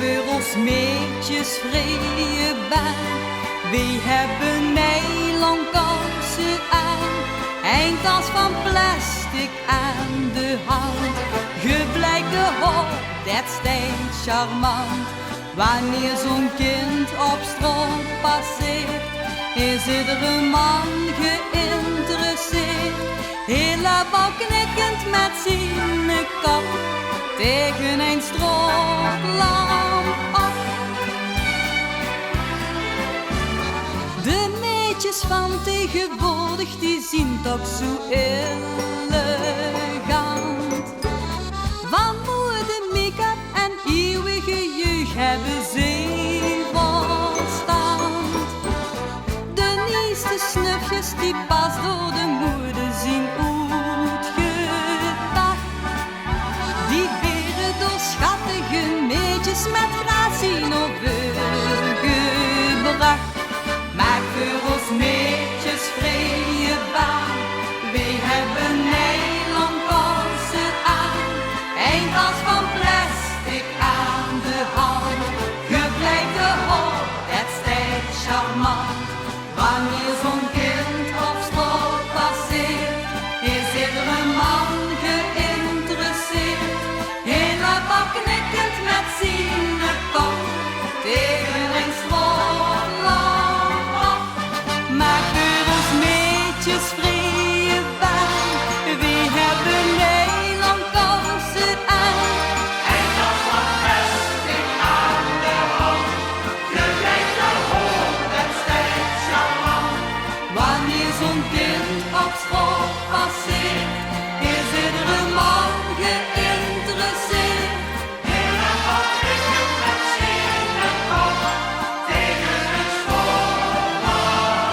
voor ons meetjes vrije baan. Wie hebben nylonkouden aan, eindtas van plastic aan de hand. Geblijke hop, dat steekt charmant. Wanneer zo'n kind op stroom passeert, is iedere man geïnteresseerd. Helemaal knikkend met zijn kop tegen een stroomlamp op. De meisjes van tegenwoordig die zien toch zo eerlijk